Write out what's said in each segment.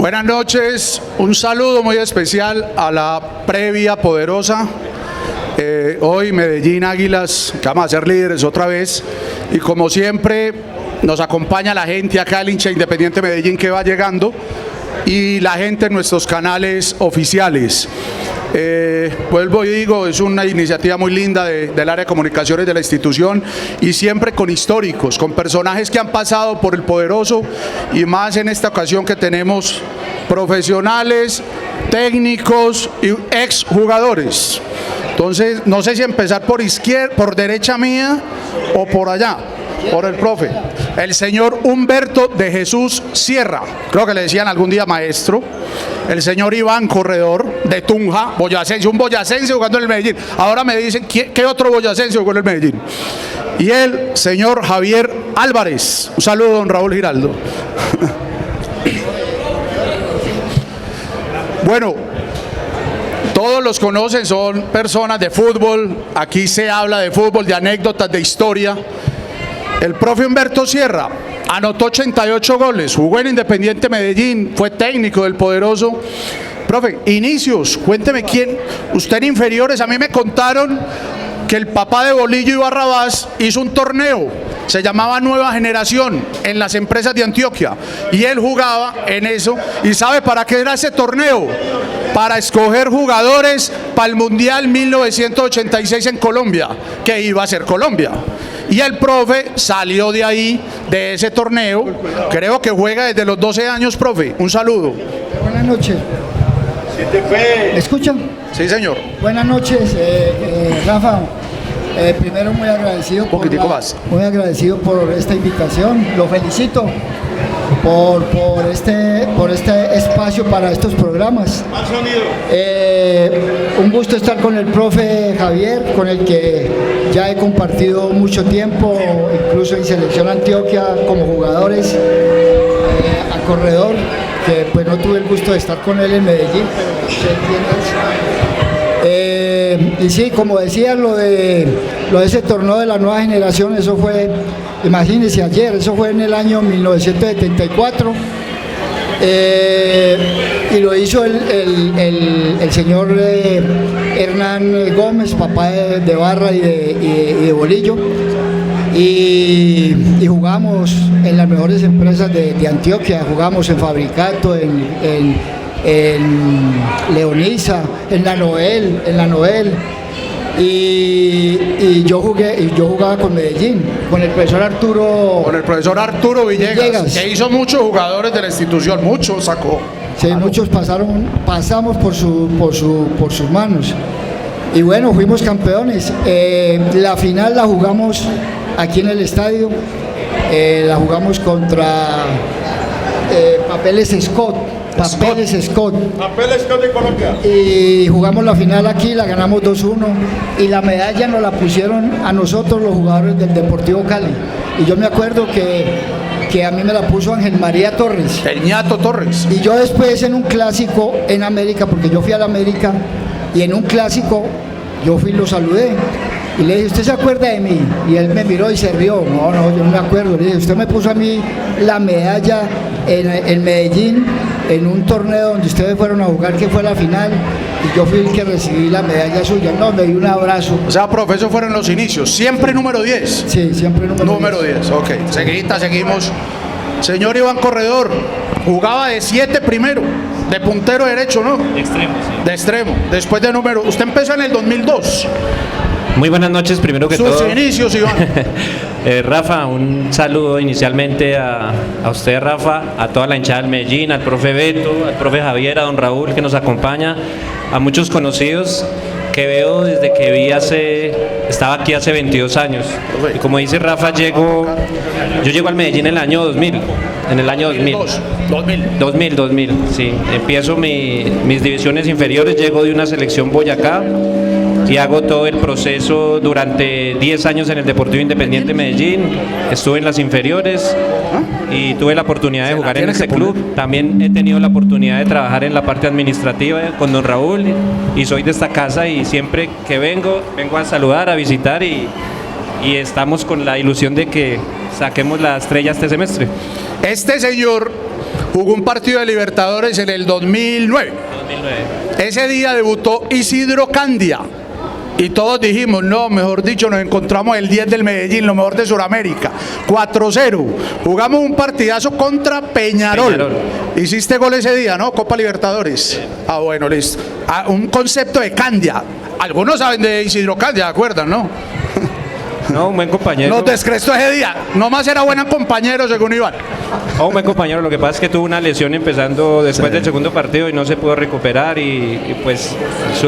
Buenas noches, un saludo muy especial a la previa poderosa. Hoy Medellín Águilas, que vamos a ser líderes otra vez, y como siempre nos acompaña la gente acá, el hincha Independiente Medellín que va llegando, y la gente en nuestros canales oficiales. Vuelvo y digo, es una iniciativa muy linda del área de comunicaciones de la institución, y siempre con históricos, con personajes que han pasado por el poderoso, y más en esta ocasión que tenemos profesionales, técnicos y exjugadores. Entonces, no sé si empezar por izquierda, por derecha mía o por allá, por el profe. El señor Humberto de Jesús Sierra, creo que le decían algún día maestro. El señor Iván Corredor, de Tunja, boyacense, un boyacense jugando en el Medellín. Ahora me dicen, ¿qué otro boyacense jugó en el Medellín? Y el señor Javier Álvarez. Un saludo, don Raúl Giraldo. Bueno, todos los conocen, son personas de fútbol. Aquí se habla de fútbol, de anécdotas, de historia. El profe Humberto Sierra anotó 88 goles, jugó en Independiente Medellín, fue técnico del poderoso. Profe, inicios, cuénteme quién, usted en inferiores, a mí me contaron que el papá de Bolillo y Barrabás hizo un torneo, se llamaba Nueva Generación, en las empresas de Antioquia, y él jugaba en eso. ¿Y sabe para qué era ese torneo? Para escoger jugadores para el Mundial 1986 en Colombia, que iba a ser Colombia. Y el profe salió de ahí, de ese torneo, creo que juega desde los 12 años, profe. Un saludo. Buenas noches. ¿Me escuchan? Sí, señor. Buenas noches, Rafa. Primero muy agradecido por esta invitación. Lo felicito por este espacio para estos programas. Un gusto estar con el profe Javier, con el que ya he compartido mucho tiempo, incluso en Selección Antioquia como jugadores, a corredor, que pues no tuve el gusto de estar con él en Medellín, pero se entiende. Y sí, como decía, lo de ese torneo de la nueva generación, eso fue, imagínense, ayer, eso fue en el año 1974, y lo hizo el señor Hernán Gómez, papá de Barra y de Bolillo, y jugamos en las mejores empresas de Antioquia, jugamos en Fabricato, en Leonisa, en la Noel, y yo jugaba con Medellín, con el profesor Arturo Villegas, que hizo muchos jugadores de la institución, muchos sacó. Sí, muchos pasamos por sus manos. Y bueno, fuimos campeones. La final la jugamos aquí en el estadio, la jugamos contra Papeles Scott de Colombia. Y jugamos la final aquí, la ganamos 2-1, y la medalla nos la pusieron a nosotros los jugadores del Deportivo Cali. Y yo me acuerdo que a mí me la puso Ángel María Torres. El ñato Torres. Y yo después en un clásico en América, porque yo fui a la América, y en un clásico yo fui y lo saludé. Y le dije, ¿usted se acuerda de mí? Y él me miró y se rió. No, yo no me acuerdo. Le dije, usted me puso a mí la medalla en Medellín, en un torneo donde ustedes fueron a jugar, que fue la final, y yo fui el que recibí la medalla suya. No, me dio un abrazo. O sea, profe, esos fueron los inicios. ¿Siempre número 10? Sí, siempre número 10. Ok. Seguimos. Señor Iván Corredor, jugaba de 7 primero, de puntero derecho, ¿no? De extremo, sí. De extremo. Después de número. Usted empezó en el 2002. Muy buenas noches, primero que todo. Sus inicios, Iván. Rafa, un saludo inicialmente a usted, Rafa, a toda la hinchada del Medellín, al profe Beto, al profe Javier, a don Raúl que nos acompaña, a muchos conocidos que veo desde que estaba aquí hace 22 años. Y como dice Rafa, yo llego al Medellín en el año 2000. En el año 2000. 2000, sí. Empiezo mis divisiones inferiores, llego de una selección Boyacá y hago todo el proceso durante 10 años en el Deportivo Independiente Medellín. Estuve en las inferiores y tuve la oportunidad de jugar en ese club. También he tenido la oportunidad de trabajar en la parte administrativa con don Raúl, y soy de esta casa, y siempre que vengo a saludar, a visitar, y estamos con la ilusión de que saquemos la estrella este semestre. Este señor jugó un partido de Libertadores en el 2009. Ese día debutó Isidro Candia. Y todos dijimos, no, mejor dicho, nos encontramos el 10 del Medellín, lo mejor de Sudamérica. 4-0. Jugamos un partidazo contra Peñarol. Hiciste gol ese día, ¿no? Copa Libertadores. Sí. Ah, bueno, listo. Ah, un concepto de Candia. Algunos saben de Isidro Candia, ¿de acuerdan, no? No, un buen compañero. Nos descrestó ese día. Nomás era buen compañero, según Iván. Un buen compañero. Lo que pasa es que tuvo una lesión empezando después del segundo partido y no se pudo recuperar y pues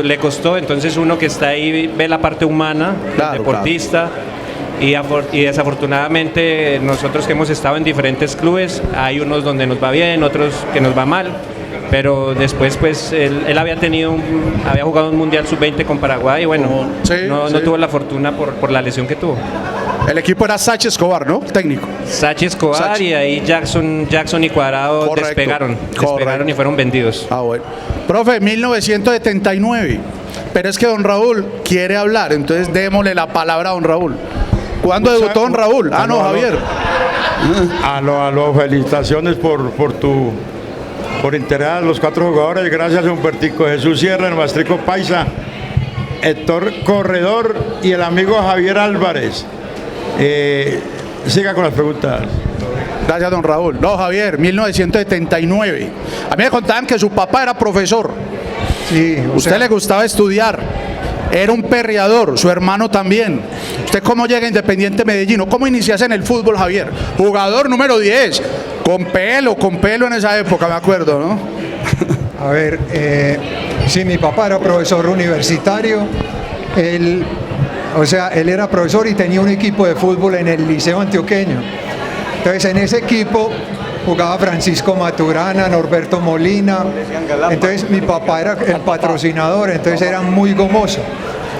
le costó. Entonces uno que está ahí ve la parte humana del deportista. Claro. Y desafortunadamente nosotros que hemos estado en diferentes clubes, hay unos donde nos va bien, otros que nos va mal. Pero después pues él había jugado un Mundial Sub-20 con Paraguay y bueno, no tuvo la fortuna por la lesión que tuvo. El equipo era Sachi Escobar, ¿no? Técnico. Sachi Escobar y ahí Jackson y Cuadrado despegaron y fueron vendidos. Ah, bueno. Profe, 1979. Pero es que don Raúl quiere hablar, entonces démosle la palabra a don Raúl. ¿Cuándo debutó don Raúl? Ah, no, Javier. Aló, felicitaciones por integrar a los 4 jugadores, gracias a Humbertico Jesús Sierra, el Maestrico Paisa, Héctor Corredor y el amigo Javier Álvarez. Siga con las preguntas. Gracias, don Raúl. No, Javier, 1979. A mí me contaban que su papá era profesor. Sí. Usted le gustaba estudiar. Era un perreador, su hermano también. ¿Usted cómo llega a Independiente Medellín? ¿Cómo iniciaste en el fútbol, Javier? Jugador número 10, con pelo en esa época, me acuerdo, ¿no? A ver, sí, mi papá era profesor universitario. Él era profesor y tenía un equipo de fútbol en el Liceo Antioqueño. Entonces, en ese equipo jugaba Francisco Maturana, Norberto Molina. Entonces mi papá era el patrocinador, entonces era muy gomoso.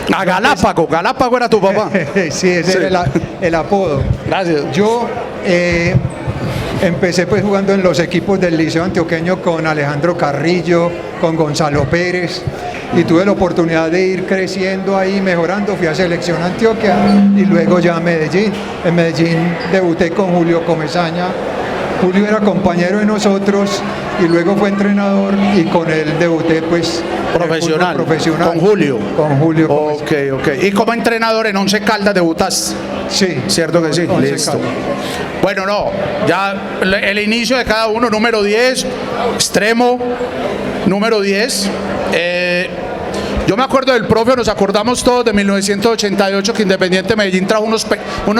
Galápago era tu papá. Sí, ese era el apodo. Gracias. Yo empecé pues jugando en los equipos del Liceo Antioqueño con Alejandro Carrillo, con Gonzalo Pérez, y tuve la oportunidad de ir creciendo ahí, mejorando. Fui a Selección Antioquia y luego ya a Medellín. En Medellín debuté con Julio Comesaña. Julio era compañero de nosotros y luego fue entrenador y con él debuté pues profesional. Con Julio. Ok. ¿Y como entrenador en Once Caldas debutaste? Sí. ¿Cierto que sí? Listo. Bueno, no, ya el inicio de cada uno, número 10, extremo, número 10. Yo me acuerdo del profe, nos acordamos todos de 1988 que Independiente Medellín trajo unos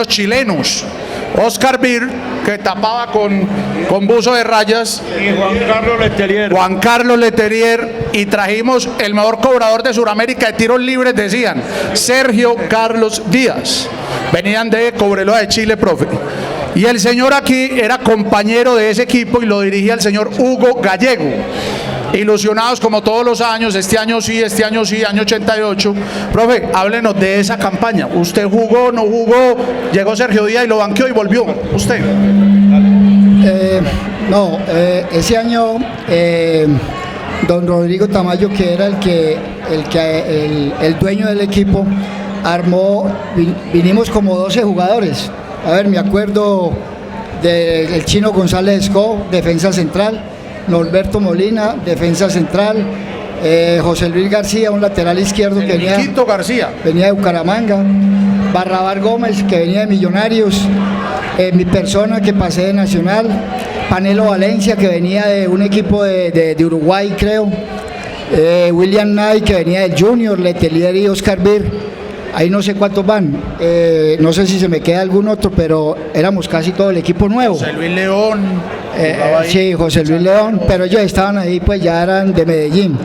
chilenos. Oscar Bir, que tapaba con buzo de rayas. Y Juan Carlos Letelier. Y trajimos el mejor cobrador de Sudamérica de tiros libres, decían, Sergio Carlos Díaz. Venían de Cobreloa de Chile, profe. Y el señor aquí era compañero de ese equipo y lo dirigía el señor Hugo Gallego. Ilusionados como todos los años, este año sí, año 88. Profe, háblenos de esa campaña. ¿Usted jugó, no jugó? Llegó Sergio Díaz y lo banqueó y volvió. ¿Usted? Ese año don Rodrigo Tamayo, que era el dueño del equipo, vinimos como 12 jugadores. A ver, me acuerdo del Chino González Esco, defensa central, Norberto Molina, defensa central, José Luis García, un lateral izquierdo que venía de Bucaramanga, Barrabás Gómez, que venía de Millonarios, mi persona, que pasé de Nacional, Panelo Valencia, que venía de un equipo de Uruguay, creo, William Nay, que venía del Junior, Letelier y Oscar Bir. Ahí no sé cuántos van, no sé si se me queda algún otro, pero éramos casi todo el equipo nuevo. José Luis León. Sí, José Luis León, pero ellos estaban ahí, pues ya eran de Medellín.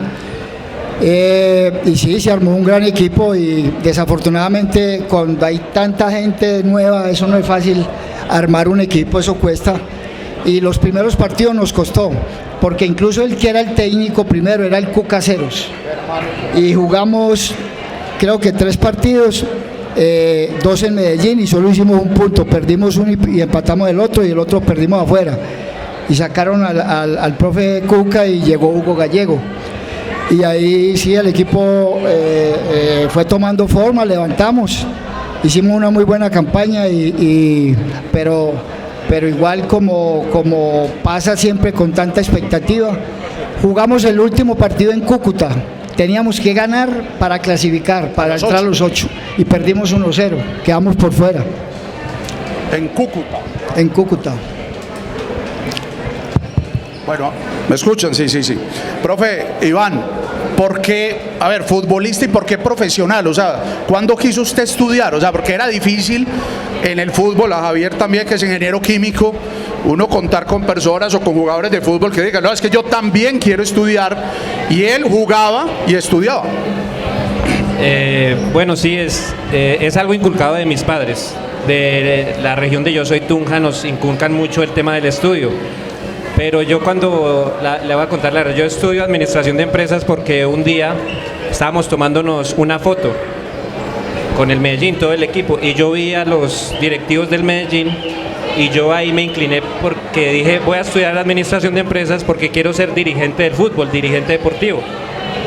Y sí, se armó un gran equipo y desafortunadamente cuando hay tanta gente nueva, eso no es fácil armar un equipo, eso cuesta. Y los primeros partidos nos costó, porque incluso el que era el técnico primero era el Cucaseros. Y jugamos, creo que 3 partidos, 2 en Medellín y solo hicimos un punto, perdimos uno y empatamos el otro y el otro perdimos afuera. Y sacaron al profe Cuca y llegó Hugo Gallego. Y ahí sí el equipo fue tomando forma, levantamos, hicimos una muy buena campaña, pero pero igual como pasa siempre con tanta expectativa, jugamos el último partido en Cúcuta. Teníamos que ganar para clasificar, para entrar a los 8, y perdimos 1-0, quedamos por fuera. En Cúcuta. En Cúcuta. Bueno, ¿me escuchan? Sí. Profe, Iván, ¿por qué, a ver, futbolista y por qué profesional? O sea, ¿cuándo quiso usted estudiar? O sea, porque era difícil en el fútbol, a Javier también, que es ingeniero químico, uno contar con personas o con jugadores de fútbol que digan, no, es que yo también quiero estudiar, y él jugaba y estudiaba. Bueno, sí, es algo inculcado de mis padres. De la región de yo soy, Tunja, nos inculcan mucho el tema del estudio. Pero yo le voy a contar la verdad, yo estudio administración de empresas porque un día estábamos tomándonos una foto con el Medellín, todo el equipo, y yo vi a los directivos del Medellín y yo ahí me incliné porque dije, voy a estudiar administración de empresas porque quiero ser dirigente del fútbol, dirigente deportivo.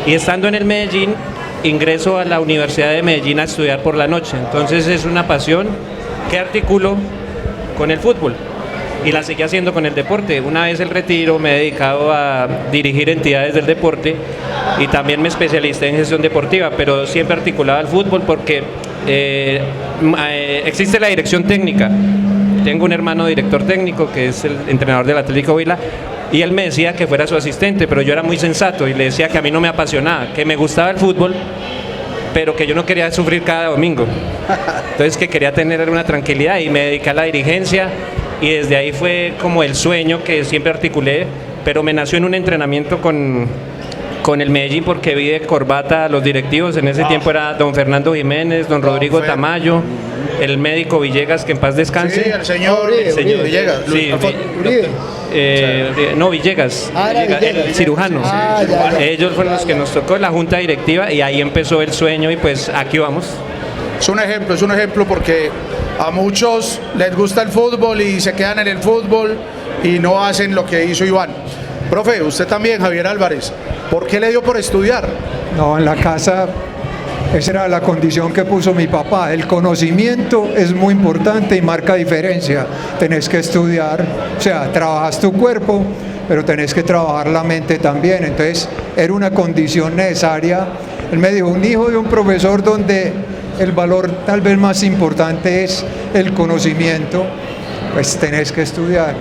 Y estando en el Medellín, ingreso a la Universidad de Medellín a estudiar por la noche. Entonces es una pasión que articulo con el fútbol y la seguí haciendo con el deporte. Una vez el retiro me he dedicado a dirigir entidades del deporte y también me especialicé en gestión deportiva, pero siempre articulaba al fútbol porque existe la dirección técnica. Tengo un hermano director técnico que es el entrenador del Atlético Huila y él me decía que fuera su asistente, pero yo era muy sensato y le decía que a mí no me apasionaba, que me gustaba el fútbol, pero que yo no quería sufrir cada domingo. Entonces que quería tener una tranquilidad y me dediqué a la dirigencia y desde ahí fue como el sueño que siempre articulé, pero me nació en un entrenamiento con el Medellín porque vi de corbata a los directivos. En ese tiempo era don Fernando Jiménez, don Rodrigo Tamayo, el médico Villegas, que en paz descanse. Sí, el señor Villegas. Sí, no, Villegas, el cirujano. Ya. Ellos fueron los que nos tocó la junta directiva y ahí empezó el sueño y pues aquí vamos. Es un ejemplo porque a muchos les gusta el fútbol y se quedan en el fútbol y no hacen lo que hizo Iván. Profe, usted también, Javier Álvarez, ¿por qué le dio por estudiar? No, en la casa esa era la condición que puso mi papá. El conocimiento es muy importante y marca diferencia. Tenés que estudiar, o sea, trabajas tu cuerpo, pero tenés que trabajar la mente también. Entonces, era una condición necesaria. Él me dijo, un hijo de un profesor donde el valor tal vez más importante es el conocimiento, pues tenés que estudiar.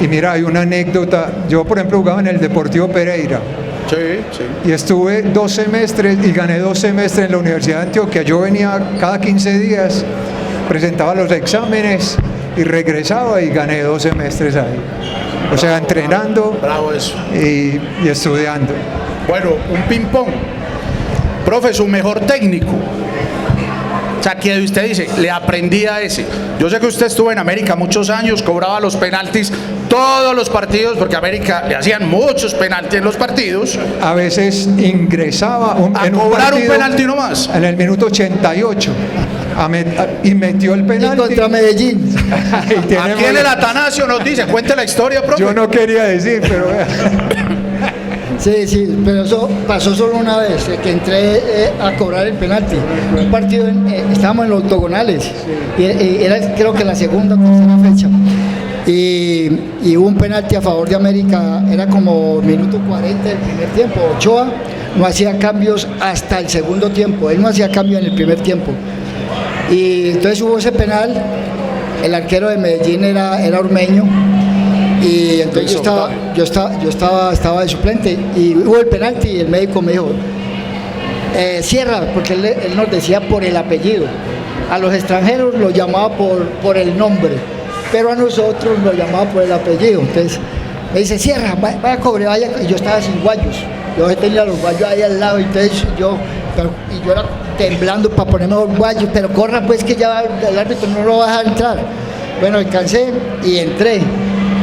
Y mira, hay una anécdota. Yo, por ejemplo, jugaba en el Deportivo Pereira. Sí. Y estuve 2 semestres y gané 2 semestres en la Universidad de Antioquia. Yo venía cada 15 días, presentaba los exámenes y regresaba y gané 2 semestres ahí. O sea, entrenando Bravo eso. y estudiando. Bueno, un ping-pong. Profe, su mejor técnico. O sea, que usted dice, le aprendí a ese. Yo sé que usted estuvo en América muchos años, cobraba los penaltis todos los partidos, porque a América le hacían muchos penaltis en los partidos. A veces ingresaba A cobrar un penalti nomás. en el minuto 88 y metió el Y penalti. contra Medellín. Aquí en el Atanasio nos dice, cuente la historia, profe. Yo no quería decir, pero Sí, pero eso pasó solo una vez, que entré a cobrar el penalti. Un partido, estábamos en los octogonales, y era creo que la segunda o tercera fecha. Y hubo un penalti a favor de América, era como minuto 40 del primer tiempo. Ochoa no hacía cambios hasta el segundo tiempo, él no hacía cambio en el primer tiempo. Y entonces hubo ese penal, el arquero de Medellín era Ormeño. Y entonces yo estaba de suplente y hubo el penalti y el médico me dijo, cierra, porque él nos decía por el apellido. A los extranjeros los llamaba por el nombre, pero a nosotros nos llamaba por el apellido. Entonces me dice, cierra, vaya cobre, vaya. Y yo estaba sin guayos, yo tenía los guayos ahí al lado, entonces yo era temblando para ponerme los guayos, pero corra pues que ya el árbitro no lo va a dejar entrar. Bueno, alcancé y entré.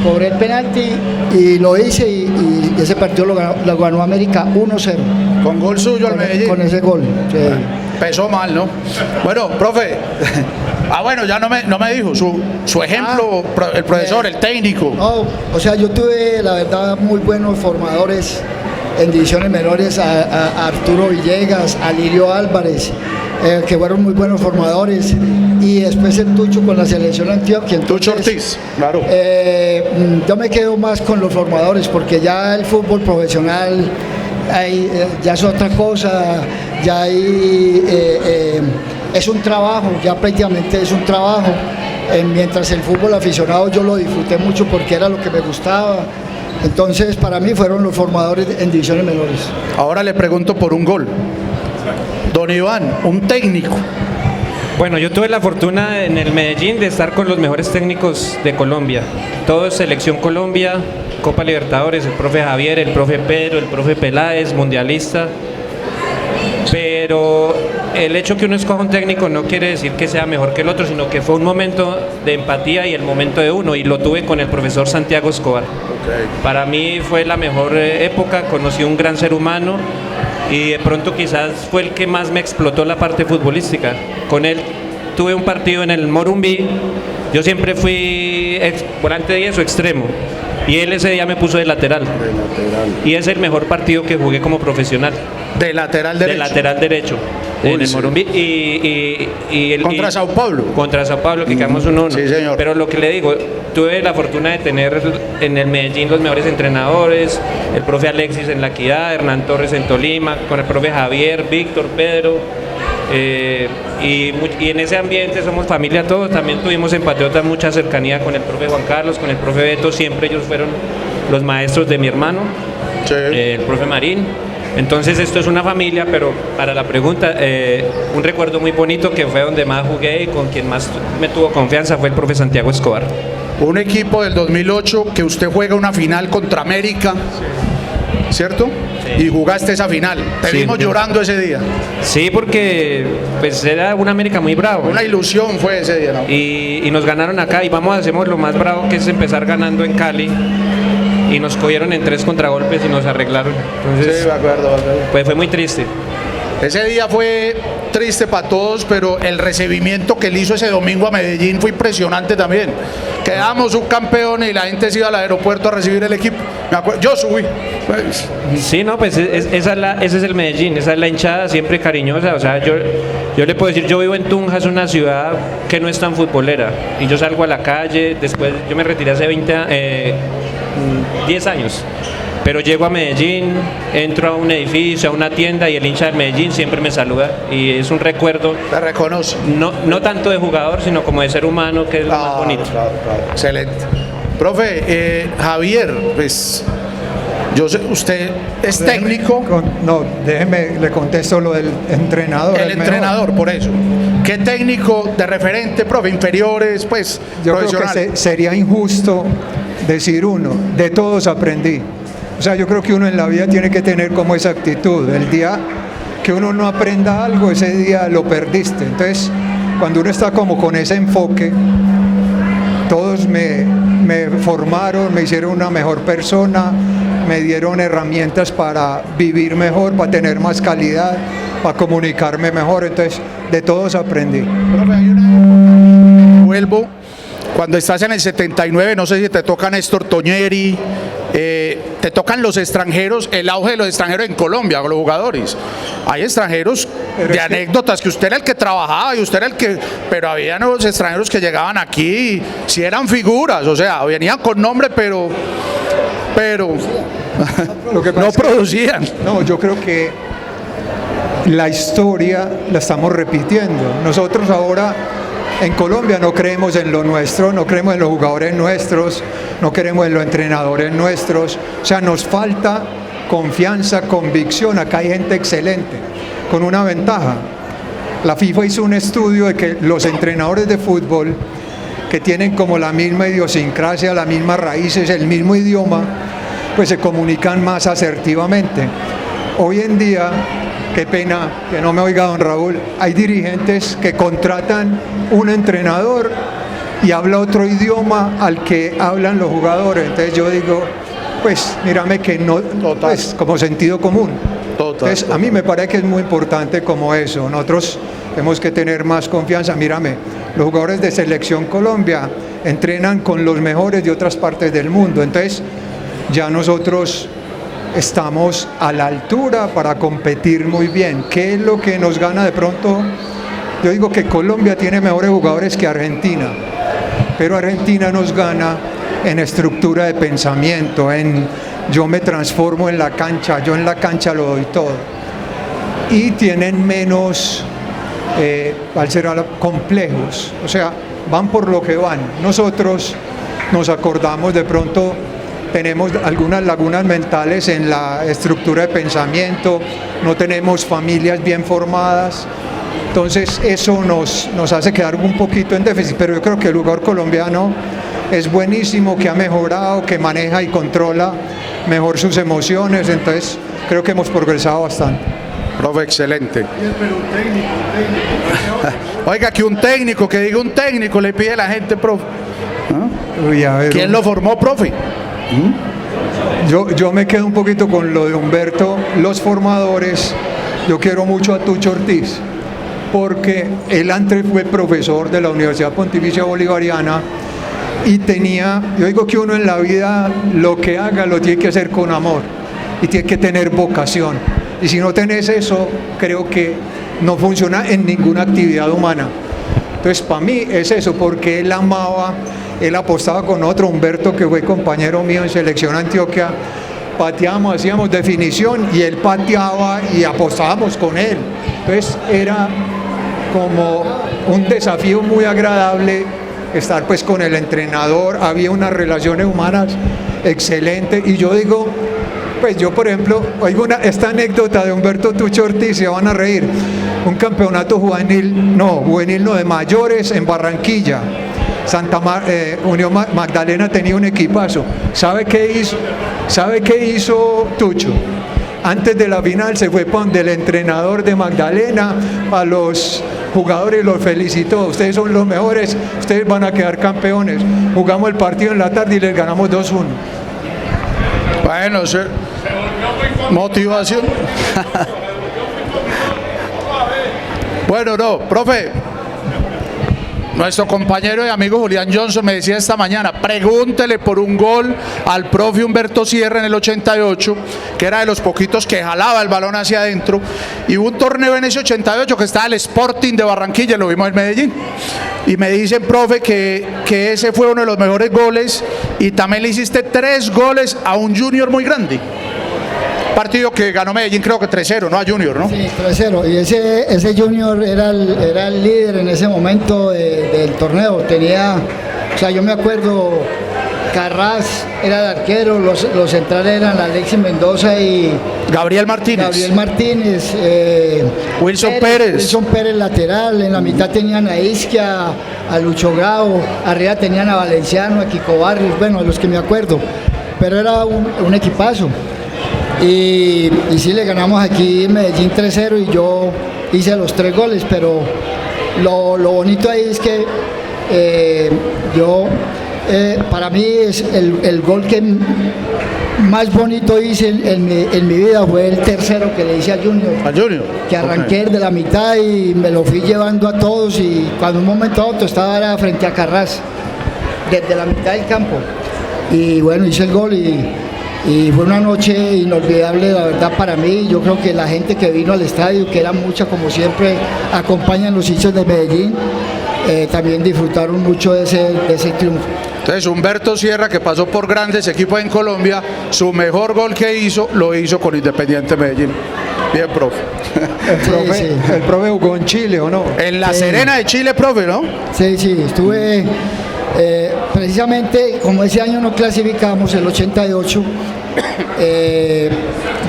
Cobré el penalti y lo hice y ese partido lo ganó América 1-0. Con gol suyo al Medellín. Con ese gol. Sí. Pesó mal, ¿no? Bueno, profe. Bueno, ya no me dijo su ejemplo, el profesor, el técnico. No, o sea, yo tuve, la verdad, muy buenos formadores en divisiones menores a Arturo Villegas, a Lirio Álvarez, que fueron muy buenos formadores, y después el Tucho con la selección Antioquia. Tucho Ortiz, claro. Yo me quedo más con los formadores, porque ya el fútbol profesional ya es otra cosa, ya hay, es un trabajo, ya prácticamente es un trabajo. Mientras el fútbol aficionado yo lo disfruté mucho porque era lo que me gustaba. Entonces, para mí fueron los formadores en divisiones menores. Ahora le pregunto por un gol. Don Iván, un técnico. Bueno, yo tuve la fortuna en el Medellín de estar con los mejores técnicos de Colombia. Todo es Selección Colombia, Copa Libertadores, el profe Javier, el profe Pedro, el profe Peláez, mundialista. Pero el hecho que uno escoja un técnico no quiere decir que sea mejor que el otro, sino que fue un momento de empatía y el momento de uno, y lo tuve con el profesor Santiago Escobar. Para mí fue la mejor época, conocí un gran ser humano y de pronto quizás fue el que más me explotó la parte futbolística. Con él tuve un partido en el Morumbí, yo siempre fui volante 10 o extremo, y él ese día me puso de lateral. Y es el mejor partido que jugué como profesional. De lateral derecho. De lateral derecho. En el Morumbí. Contra Sao Paulo. Contra Sao Paulo, que quedamos 1-1. Sí, señor. Pero lo que le digo, tuve la fortuna de tener en el Medellín los mejores entrenadores, el profe Alexis en La Equidad, Hernán Torres en Tolima, con el profe Javier, Víctor, Pedro. Y en ese ambiente somos familia todos. También tuvimos en Patriota mucha cercanía con el profe Juan Carlos, con el profe Beto. Siempre ellos fueron los maestros de mi hermano, Sí. El profe Marín. Entonces esto es una familia, pero para la pregunta, un recuerdo muy bonito que fue donde más jugué y con quien más me tuvo confianza fue el profe Santiago Escobar. Un equipo del 2008 que usted juega una final contra América, ¿cierto? Sí. Y jugaste esa final. Te vimos llorando ese día. Sí, porque pues era un América muy bravo. Una ilusión fue ese día, ¿no? Y nos ganaron acá y hacemos lo más bravo, que es empezar ganando en Cali. Y nos cogieron en 3 contragolpes y nos arreglaron. Entonces, sí, me acuerdo. Pues fue muy triste. Ese día fue triste para todos, pero el recibimiento que él hizo ese domingo a Medellín fue impresionante también. Quedamos subcampeones y la gente se iba al aeropuerto a recibir el equipo. Yo subí. Sí, no, pues ese es el Medellín, esa es la hinchada siempre cariñosa. O sea, yo le puedo decir, yo vivo en Tunja, es una ciudad que no es tan futbolera. Y yo salgo a la calle, después yo me retiré hace 10 años. Pero llego a Medellín, entro a un edificio, a una tienda, y el hincha de Medellín siempre me saluda y es un recuerdo. Te reconoce. No tanto de jugador, sino como de ser humano, que es lo más bonito. Claro. Excelente. Profe, Javier, pues yo sé, usted es técnico. Déjeme, le contesto lo del entrenador. El entrenador, por eso. ¿Qué técnico de referente, profe? Inferiores, pues, yo creo que sería injusto decir uno, de todos aprendí. O sea, yo creo que uno en la vida tiene que tener como esa actitud. El día que uno no aprenda algo, ese día lo perdiste. Entonces, cuando uno está como con ese enfoque, todos me formaron, me hicieron una mejor persona, me dieron herramientas para vivir mejor, para tener más calidad, para comunicarme mejor. Entonces, de todos aprendí. Vuelvo. Cuando estás en el 79, no sé si te toca Néstor Toñeri, te tocan los extranjeros, el auge de los extranjeros en Colombia, los jugadores. Hay extranjeros de anécdotas que usted era el que trabajaba y usted era el que... Pero había nuevos extranjeros que llegaban aquí y si eran figuras, o sea, venían con nombre, pero Lo que no producían. No, yo creo que la historia la estamos repitiendo. Nosotros ahora en Colombia no creemos en lo nuestro, no creemos en los jugadores nuestros, no creemos en los entrenadores nuestros. O sea, nos falta confianza, convicción. Acá hay gente excelente, con una ventaja. La FIFA hizo un estudio de que los entrenadores de fútbol que tienen como la misma idiosincrasia, las mismas raíces, el mismo idioma, pues se comunican más asertivamente. Hoy en día, qué pena que no me oiga don Raúl, hay dirigentes que contratan un entrenador y habla otro idioma al que hablan los jugadores. Entonces yo digo, pues mírame que no, pues, como sentido común. Entonces a mí me parece que es muy importante como eso. Nosotros tenemos que tener más confianza. Mírame, los jugadores de Selección Colombia entrenan con los mejores de otras partes del mundo. Entonces ya nosotros estamos a la altura para competir muy bien. ¿Qué es lo que nos gana de pronto? Yo digo que Colombia tiene mejores jugadores que Argentina, pero Argentina nos gana en estructura de pensamiento, en yo me transformo en la cancha, yo en la cancha lo doy todo. Y tienen menos, al ser complejos, o sea, van por lo que van. Nosotros nos acordamos de pronto, tenemos algunas lagunas mentales en la estructura de pensamiento, no tenemos familias bien formadas, entonces eso nos hace quedar un poquito en déficit, pero yo creo que el jugador colombiano es buenísimo, que ha mejorado, que maneja y controla mejor sus emociones, entonces creo que hemos progresado bastante. Profe, excelente. Oiga, que un técnico, que diga un técnico, le pide a la gente, profe. ¿Ah? Uy, a ver, ¿Quién lo formó, profe? Yo me quedo un poquito con lo de Humberto, los formadores. Yo quiero mucho a Tucho Ortiz, porque él antes fue profesor de la Universidad Pontificia Bolivariana y yo digo que uno en la vida lo que haga lo tiene que hacer con amor y tiene que tener vocación, y si no tenés eso, creo que no funciona en ninguna actividad humana. Entonces para mí es eso, porque él amaba, él apostaba con otro, Humberto, que fue compañero mío en Selección Antioquia, pateábamos, hacíamos definición y él pateaba y apostábamos con él. Entonces era como un desafío muy agradable estar pues con el entrenador, había unas relaciones humanas excelentes, y yo digo, pues yo por ejemplo, oigo esta anécdota de Humberto Tucho Ortiz, se van a reír, un campeonato juvenil no, de mayores en Barranquilla, Unión Magdalena tenía un equipazo. ¿Sabe qué hizo Tucho? Antes de la final se fue del entrenador de Magdalena a los jugadores y los felicitó. Ustedes son los mejores, ustedes van a quedar campeones. Jugamos el partido en la tarde y les ganamos 2-1. Bueno, motivación. Bueno, no, profe. Nuestro compañero y amigo Julián Johnson me decía esta mañana, pregúntele por un gol al profe Humberto Sierra en el 88, que era de los poquitos que jalaba el balón hacia adentro, y hubo un torneo en ese 88 que estaba el Sporting de Barranquilla, lo vimos en Medellín, y me dicen, profe, que ese fue uno de los mejores goles, y también le hiciste 3 goles a un Junior muy grande. Partido que ganó Medellín, creo que 3-0, ¿no? A Junior, ¿no? Sí, 3-0. Y ese Junior era el líder en ese momento del torneo. Yo me acuerdo, Carras era el arquero, los centrales eran Alexis Mendoza y Gabriel Martínez. Wilson Pérez lateral, en la mitad tenían a Isquia, a Lucho Grau, arriba tenían a Valenciano, a Kiko Barrios, bueno, a los que me acuerdo. Pero era un equipazo. Y sí, le ganamos aquí en Medellín 3-0 y yo hice los 3 goles, pero lo bonito ahí es que para mí es el gol que más bonito hice en mi vida fue el tercero que le hice a Junior. Que arranqué de la mitad y me lo fui llevando a todos, y cuando un momento a otro estaba frente a Carras, desde la mitad del campo. Y bueno, hice el gol y fue una noche inolvidable, la verdad, para mí. Yo creo que la gente que vino al estadio, que era mucha, como siempre acompañan los hinchas de Medellín, también disfrutaron mucho de ese triunfo. Entonces, Humberto Sierra, que pasó por grandes equipos en Colombia, su mejor gol que hizo, lo hizo con Independiente Medellín. Bien, profe. El profe jugó en Chile, ¿o no? En La Serena de Chile, profe, ¿no? Sí, estuve... precisamente como ese año no clasificamos, el 88,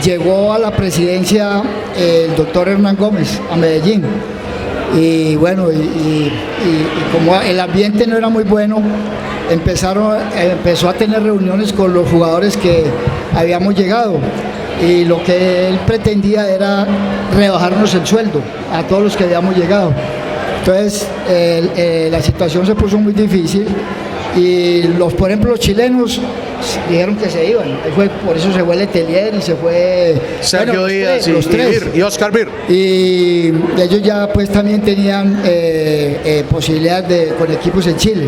llegó a la presidencia el doctor Hernán Gómez a Medellín, y bueno, y como el ambiente no era muy bueno, empezó a tener reuniones con los jugadores que habíamos llegado, y lo que él pretendía era rebajarnos el sueldo a todos los que habíamos llegado. Entonces la situación se puso muy difícil, y por ejemplo los chilenos dijeron que se iban. Por eso se fue Letelier y se fue Sergio Díaz y Oscar Bir. Y ellos ya pues también tenían posibilidades con equipos en Chile.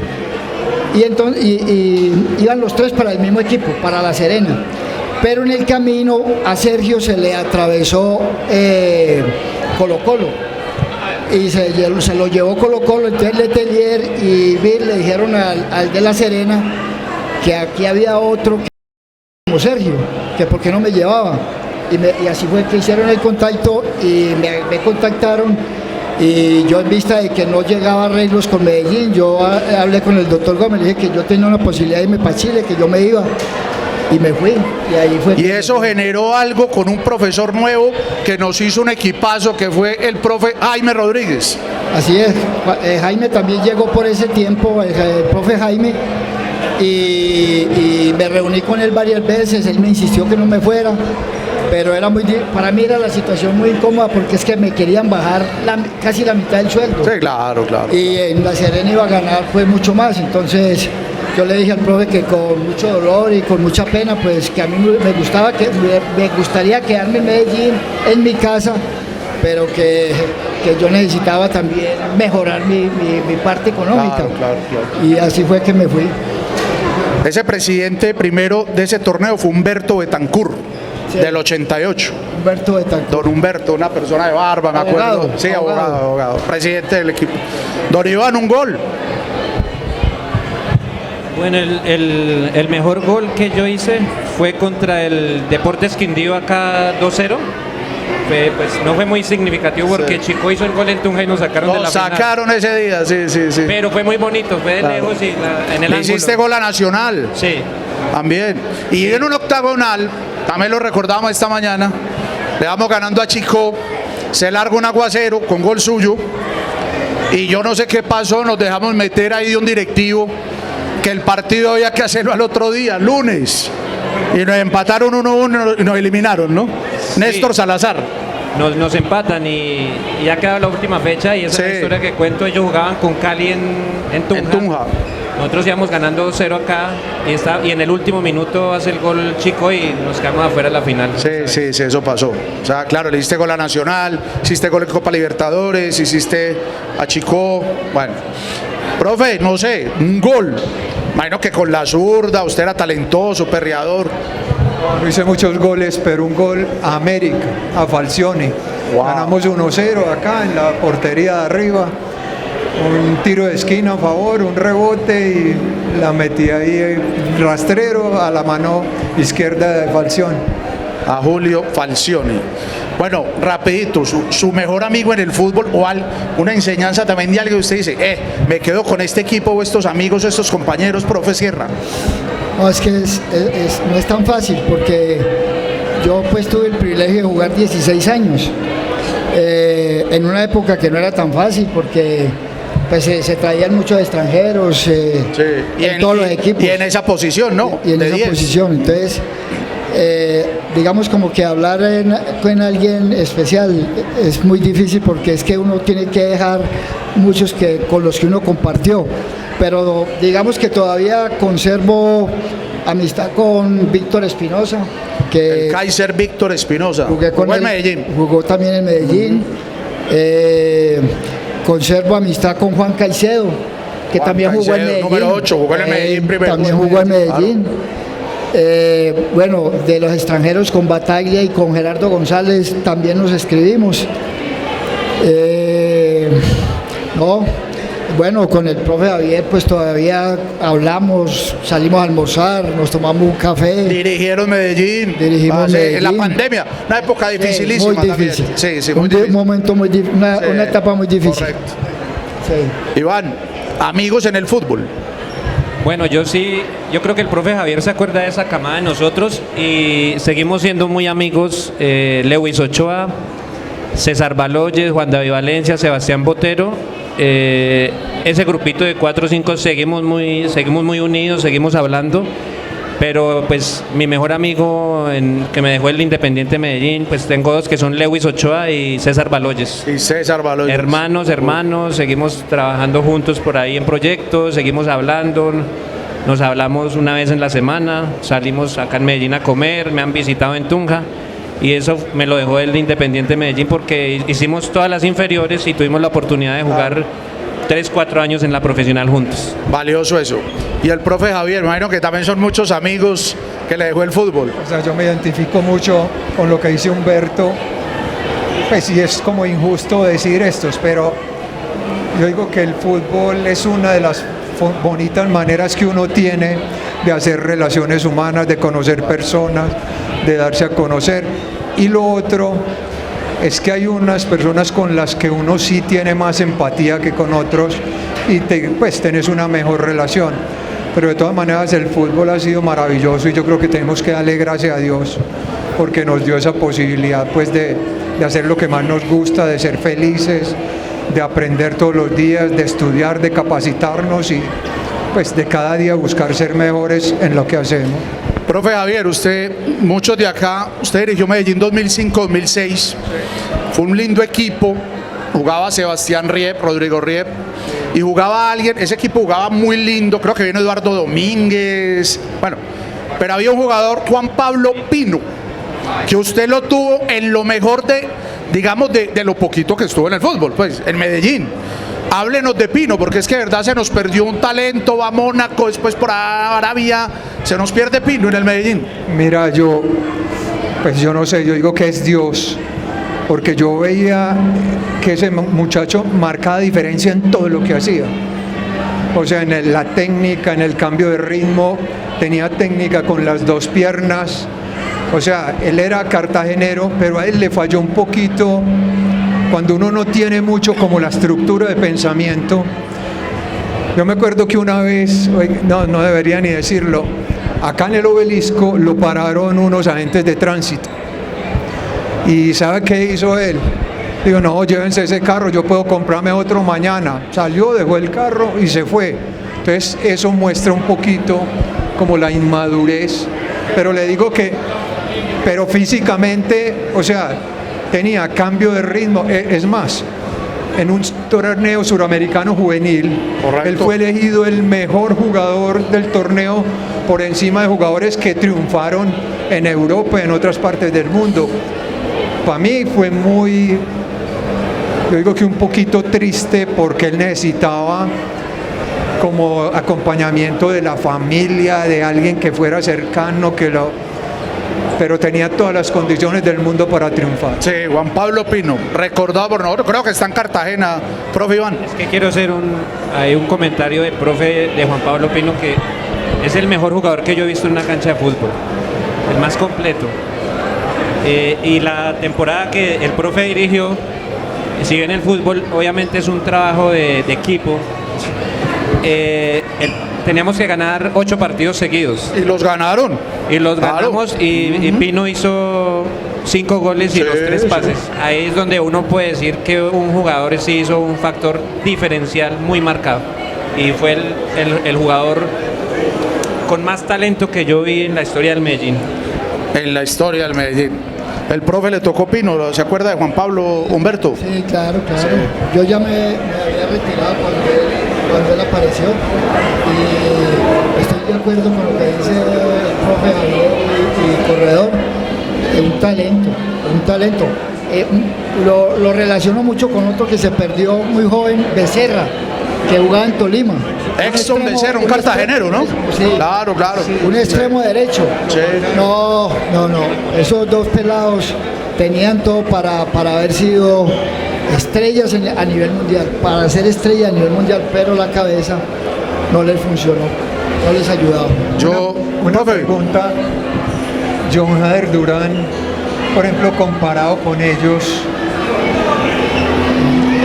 Y entonces iban los 3 para el mismo equipo, para La Serena. pero en el camino a Sergio se le atravesó Colo Colo y se lo llevó Colo Colo. Entonces Letelier y Bill le dijeron al de La Serena que aquí había otro como Sergio, que por qué no me llevaba, y así fue que hicieron el contacto y me contactaron. Y yo, en vista de que no llegaba a arreglos con Medellín, yo hablé con el doctor Gómez, le dije que yo tenía una posibilidad de irme para Chile, que yo me iba, y me fui. Y ahí fue. Y eso generó algo con un profesor nuevo que nos hizo un equipazo, que fue el profe Jaime Rodríguez. Así es, Jaime también llegó por ese tiempo, el profe Jaime, y me reuní con él varias veces. Él me insistió que no me fuera, pero para mí era la situación muy incómoda, porque es que me querían bajar casi la mitad del sueldo. Sí, claro, claro. Y en La Serena iba a ganar pues mucho más. Entonces yo le dije al profe que con mucho dolor y con mucha pena, pues que a mí me gustaría quedarme en Medellín, en mi casa, pero que yo necesitaba también mejorar mi parte económica. Claro. Y así fue que me fui. Ese presidente primero de ese torneo fue Humberto Betancur, sí, del 88. Humberto Betancur. Don Humberto, una persona de barba, me acuerdo. Sí, abogado. Presidente del equipo. Don Iván, un gol. Bueno, el mejor gol que yo hice fue contra el Deportes Quindío acá 2-0. Pues no fue muy significativo porque sí, Chico hizo el gol en Tunja y nos sacaron de la final. Nos sacaron ese día, sí. Pero fue muy bonito, fue de lejos y en el ángulo. Hiciste gol a Nacional. Sí. También. Y en un octagonal, también lo recordamos esta mañana, le vamos ganando a Chico, se larga un aguacero con gol suyo, y yo no sé qué pasó, nos dejamos meter ahí de un directivo, que el partido había que hacerlo al otro día, lunes, y nos empataron 1-1 y nos eliminaron, ¿no? Sí. Néstor Salazar. Nos empatan y ya queda la última fecha, y esa sí, es la historia que cuento. Ellos jugaban con Cali en Tunja. Nosotros íbamos ganando 2-0 acá y en el último minuto hace el gol Chico y nos quedamos afuera de la final. Sí, eso pasó. O sea, claro, le hiciste gol a Nacional, hiciste gol en Copa Libertadores, hiciste a Chico. Bueno, profe, no sé, un gol. Imagino que con la zurda, usted era talentoso, perreador. No hice muchos goles, pero un gol a América, a Falcioni. Wow. Ganamos 1-0 acá en la portería de arriba. Un tiro de esquina a favor, un rebote y la metí ahí rastrero a la mano izquierda de Falcioni. A Julio Falcioni. Bueno, rapidito, su mejor amigo en el fútbol o una enseñanza también de algo que usted dice, me quedo con este equipo o estos amigos, estos compañeros, profe Sierra. No, es que no es tan fácil, porque yo pues tuve el privilegio de jugar 16 años en una época que no era tan fácil, porque pues se traían muchos extranjeros sí, en todos los equipos. Y en esa posición, ¿no? Y en esa 10. Posición, entonces digamos como que hablar con alguien especial es muy difícil, porque es que uno tiene que dejar muchos con los que uno compartió, pero digamos que todavía conservo amistad con Víctor Espinosa, que el Kaiser Víctor Espinosa jugó en Medellín. Jugó también en Medellín. Conservo amistad con Juan Caicedo, que también jugó en Medellín. Número 8, jugó en Medellín primero. También jugó en Medellín. Bueno, de los extranjeros, con Bataglia y con Gerardo González también nos escribimos. Bueno, con el profe Javier pues todavía hablamos, salimos a almorzar, nos tomamos un café. Dirigieron Medellín. Dirigimos Medellín. En la pandemia, una época dificilísima. Muy difícil. También. Sí, muy difícil. Momento muy difícil, una etapa muy difícil. Correcto. Sí. Iván, amigos en el fútbol. Bueno, yo creo que el profe Javier se acuerda de esa camada de nosotros y seguimos siendo muy amigos. Lewis Ochoa, César Baloyes, Juan David Valencia, Sebastián Botero. Ese grupito de 4 o 5 seguimos muy unidos, seguimos hablando, pero pues mi mejor amigo que me dejó el Independiente de Medellín, pues tengo 2 que son Lewis Ochoa y César Baloyes. Hermanos, seguimos trabajando juntos por ahí en proyectos, seguimos hablando, nos hablamos una vez en la semana, salimos acá en Medellín a comer, me han visitado en Tunja. Y eso me lo dejó el Independiente de Medellín, porque hicimos todas las inferiores y tuvimos la oportunidad de jugar 3-4 años en la profesional juntos. Valioso eso. Y el profe Javier, me imagino que también son muchos amigos que le dejó el fútbol. O sea, yo me identifico mucho con lo que dice Humberto. Pues sí, es como injusto decir esto, pero yo digo que el fútbol es una de las bonitas maneras que uno tiene de hacer relaciones humanas, de conocer personas, de darse a conocer. Y lo otro es que hay unas personas con las que uno sí tiene más empatía que con otros y pues tenés una mejor relación. Pero de todas maneras el fútbol ha sido maravilloso y yo creo que tenemos que darle gracias a Dios porque nos dio esa posibilidad pues de hacer lo que más nos gusta, de ser felices, de aprender todos los días, de estudiar, de capacitarnos y pues de cada día buscar ser mejores en lo que hacemos. Profe Javier, muchos de acá, usted dirigió Medellín 2005-2006, fue un lindo equipo, jugaba Sebastián Riep, Rodrigo Riep, y jugaba alguien, ese equipo jugaba muy lindo, creo que vino Eduardo Domínguez, bueno, pero había un jugador, Juan Pablo Pino, que usted lo tuvo en lo mejor digamos, de lo poquito que estuvo en el fútbol, pues, en Medellín. Háblenos de Pino, porque es que de verdad se nos perdió un talento, va a Mónaco, después por Arabia, se nos pierde Pino en el Medellín. Mira, pues yo no sé, yo digo que es Dios, porque yo veía que ese muchacho marcaba diferencia en todo lo que hacía. O sea, en la técnica, en el cambio de ritmo, tenía técnica con las dos piernas. O sea, él era cartagenero, pero a él le falló un poquito cuando uno no tiene mucho como la estructura de pensamiento. Yo me acuerdo que una vez, no debería ni decirlo, acá en el Obelisco lo pararon unos agentes de tránsito. ¿Y sabe qué hizo él? Digo, no, llévense ese carro, yo puedo comprarme otro mañana. Salió, dejó el carro y se fue. Entonces eso muestra un poquito como la inmadurez, pero le digo pero físicamente, o sea, tenía cambio de ritmo, es más, en un torneo suramericano juvenil, correcto, él fue elegido el mejor jugador del torneo por encima de jugadores que triunfaron en Europa y en otras partes del mundo. Para mí fue yo digo que un poquito triste porque él necesitaba como acompañamiento de la familia, de alguien que fuera cercano, pero tenía todas las condiciones del mundo para triunfar. Sí, Juan Pablo Pino, recordado por nosotros, creo que está en Cartagena, profe Iván. Es que quiero hacer un comentario de profe de Juan Pablo Pino, que es el mejor jugador que yo he visto en una cancha de fútbol, el más completo. Y la temporada que el profe dirigió, si bien el fútbol obviamente es un trabajo de equipo, teníamos que ganar 8 partidos seguidos. Y los ganaron. Y los ganamos y Pino hizo 5 goles y los 3 pases. Ahí es donde uno puede decir que un jugador sí hizo un factor diferencial muy marcado. Y fue el jugador con más talento que yo vi en la historia del Medellín. En la historia del Medellín. El profe le tocó Pino, ¿se acuerda de Juan Pablo Humberto? Sí, claro. Sí. Yo ya me había retirado cuando él apareció y estoy de acuerdo con lo que dice el profe Javier y Corredor. Un talento. Lo relaciono mucho con otro que se perdió muy joven, Becerra, que jugaba en Tolima. Exxon Becerra, un cartagenero, ¿no? Sí, claro. Sí, un extremo derecho. Sí. No. Esos dos pelados tenían todo para haber sido estrellas a nivel mundial, para ser estrella a nivel mundial, pero la cabeza no les funcionó, no les ayudaba. Una pregunta, John Jader Durán, por ejemplo, comparado con ellos,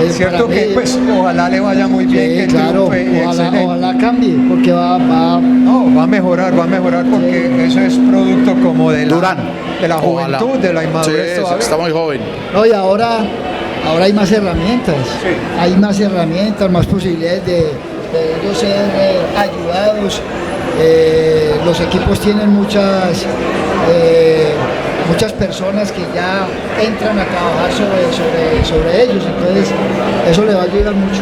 es cierto que pues ojalá le vaya muy bien, sí, claro, ojalá cambie, porque va a mejorar porque sí, eso es producto como de la juventud, de la inmadurez. Sí, está muy joven. No, y ahora hay más herramientas, sí, hay más herramientas, más posibilidades de ellos ser ayudados. Los equipos tienen muchas personas que ya entran a trabajar sobre ellos, entonces eso le va a ayudar mucho.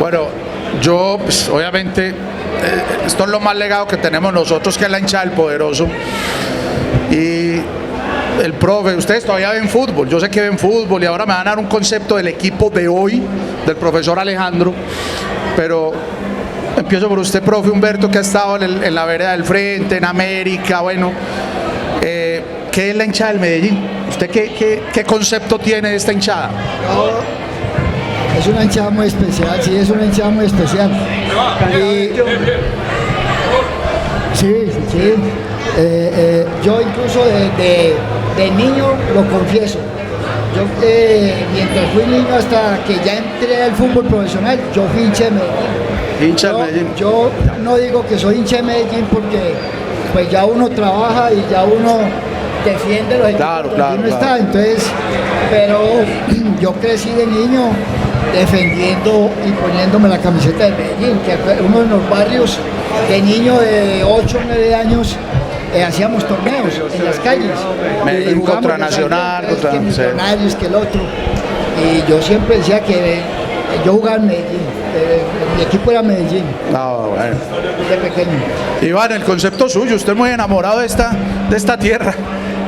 Bueno, yo pues, obviamente esto es lo más legado que tenemos nosotros, que es la hinchada del Poderoso. Y el profe, ustedes todavía ven fútbol, yo sé que ven fútbol y ahora me van a dar un concepto del equipo de hoy, del profesor Alejandro, pero Empiezo por usted, profe Humberto, que ha estado en la vereda del frente, en América, bueno. ¿Qué es la hinchada del Medellín? ¿Usted qué concepto tiene de esta hinchada? Es una hinchada muy especial, sí, es una hinchada muy especial. Y, sí. Yo incluso de niño lo confieso. Yo mientras fui niño hasta que ya entré al fútbol profesional, yo fui hincha de Medellín. Hincha de Medellín. Yo no digo que soy hincha de Medellín porque pues ya uno trabaja y ya uno defiende los equipos donde uno está. Entonces, pero yo crecí de niño defendiendo y poniéndome la camiseta de Medellín, que uno de los barrios de niño de 8 o 9 años hacíamos torneos en las calles. Medellín contra Nacional, contra Millonarios, que el otro. Y yo siempre decía que yo jugaba en Medellín, mi equipo era Medellín. No, bueno. De pequeño. Iván, el concepto suyo, usted es muy enamorado de esta tierra.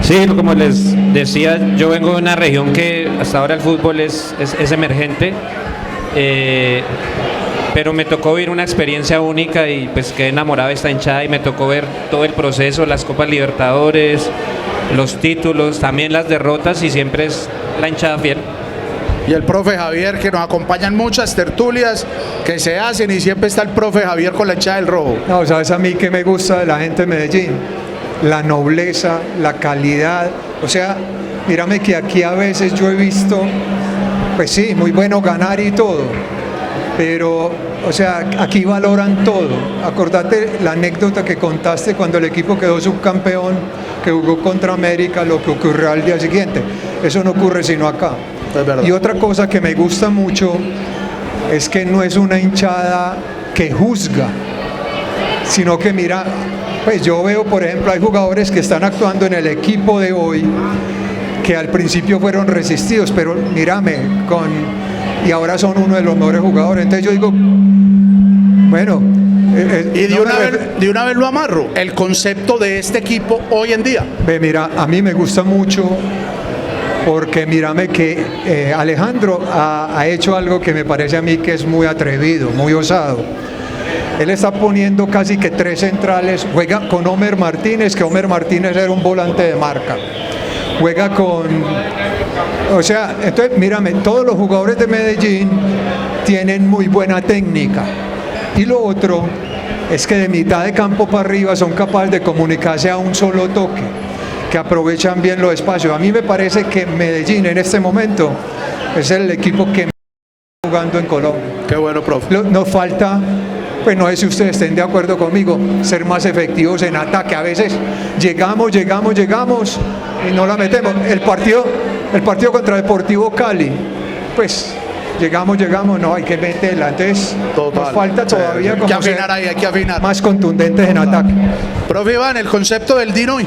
Sí, como les decía, yo vengo de una región que hasta ahora el fútbol es emergente, pero me tocó vivir una experiencia única y pues quedé enamorado de esta hinchada y me tocó ver todo el proceso, las Copas Libertadores, los títulos, también las derrotas y siempre es la hinchada fiel. Y el profe Javier, que nos acompaña en muchas tertulias que se hacen y siempre está el profe Javier con la hinchada del rojo. No, ¿sabes a mí qué me gusta de la gente de Medellín? La nobleza, la calidad. O sea, mírame que aquí a veces yo he visto, pues sí, muy bueno ganar y todo, pero, o sea, aquí valoran todo. Acordate la anécdota que contaste cuando el equipo quedó subcampeón, que jugó contra América, lo que ocurrió al día siguiente. Eso no ocurre sino acá. Y otra cosa que me gusta mucho es que no es una hinchada que juzga, sino que mira, pues yo veo, por ejemplo, hay jugadores que están actuando en el equipo de hoy que al principio fueron resistidos, pero mírame, y ahora son uno de los mejores jugadores. Entonces yo digo, bueno, y de una vez lo amarro, el concepto de este equipo hoy en día. Ve, mira, a mí me gusta mucho porque mírame que Alejandro ha hecho algo que me parece a mí que es muy atrevido, muy osado. Él está poniendo casi que 3 centrales, juega con Homer Martínez, que Homer Martínez era un volante de marca. Juega con... O sea, entonces mírame, todos los jugadores de Medellín tienen muy buena técnica. Y lo otro es que de mitad de campo para arriba son capaces de comunicarse a un solo toque, que aprovechan bien los espacios. A mí me parece que Medellín en este momento es el equipo que está jugando en Colombia. Qué bueno, profe. Nos falta, pues no sé si ustedes estén de acuerdo conmigo, ser más efectivos en ataque. A veces llegamos y no la metemos. El partido contra Deportivo Cali, pues llegamos, no, hay que meterla. Entonces nos falta todavía como hay que afinar ahí, hay que afinar. Más contundentes en ataque. Profe Iván, el concepto del DIN hoy.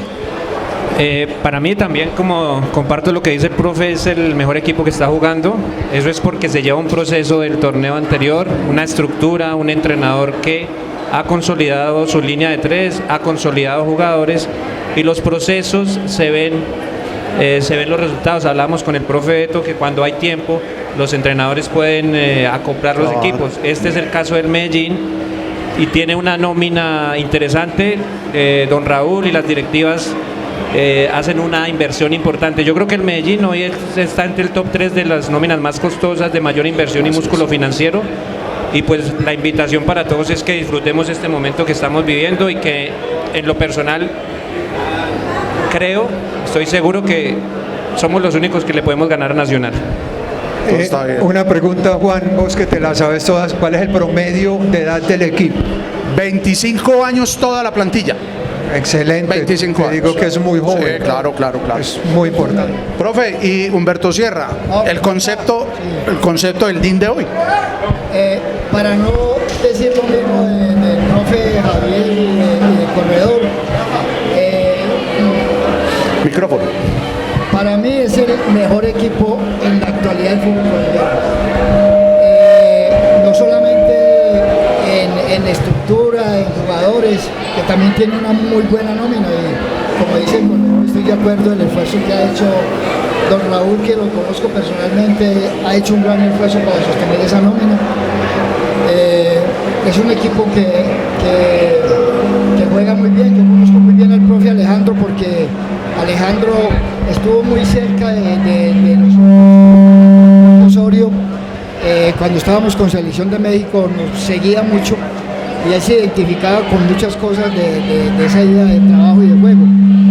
Para mí también, como comparto lo que dice el profe, es el mejor equipo que está jugando. Eso es porque se lleva un proceso del torneo anterior, una estructura, un entrenador que ha consolidado su línea de 3, ha consolidado jugadores y los procesos se ven los resultados. Hablamos con el profe Beto que cuando hay tiempo los entrenadores pueden acoplar los equipos. Este es el caso del Medellín y tiene una nómina interesante. Don Raúl y las directivas hacen una inversión importante. Yo creo que el Medellín hoy está entre el top 3 de las nóminas más costosas, de mayor inversión y músculo financiero, y pues la invitación para todos es que disfrutemos este momento que estamos viviendo y que en lo personal estoy seguro que somos los únicos que le podemos ganar a Nacional. Una pregunta, Juan, vos que te la sabes todas, ¿cuál es el promedio de edad del equipo? 25 años toda la plantilla. Excelente. 25 años. Te digo que es muy joven. Sí, claro. Es muy importante. Profe, y Humberto Sierra, el concepto del DIN de hoy. Para no decir lo mismo del profe Javier y de Corredor, micrófono. Para mí es el mejor equipo en la actualidad del fútbol colombiano. No solamente en estructura, en jugadores, que también tiene una muy buena nómina y como dicen, estoy de acuerdo en el esfuerzo que ha hecho don Raúl, que lo conozco personalmente, ha hecho un gran esfuerzo para sostener esa nómina. es un equipo que juega muy bien. Yo conozco muy bien al profe Alejandro porque Alejandro estuvo muy cerca de nosotros, Osorio, cuando estábamos con Selección de México, nos seguía mucho y él se identificaba con muchas cosas de esa idea de trabajo y de juego.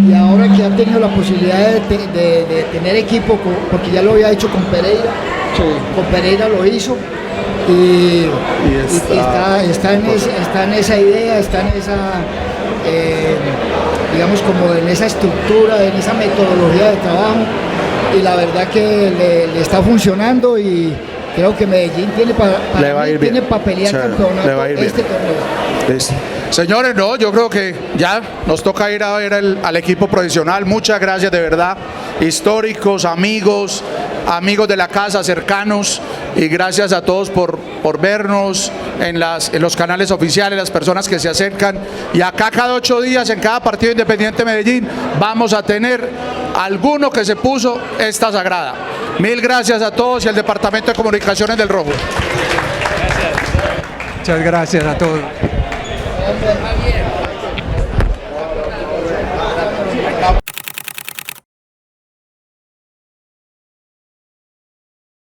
Y ahora que ha tenido la posibilidad de tener equipo, porque ya lo había hecho con Pereira, con Pereira lo hizo, y está en esa idea, está en esa, digamos, como en esa estructura, en esa metodología de trabajo, y la verdad que le está funcionando, y creo que Medellín tiene para pelear campeonato este torneo. Listo. Señores, no, yo creo que ya nos toca ir a ver al equipo profesional. Muchas gracias de verdad, históricos, amigos de la casa, cercanos, y gracias a todos por vernos en los canales oficiales, las personas que se acercan. Y acá cada 8 días, en cada partido Independiente Medellín, vamos a tener alguno que se puso esta sagrada. Mil gracias a todos y al Departamento de Comunicaciones del Rojo. Muchas gracias a todos.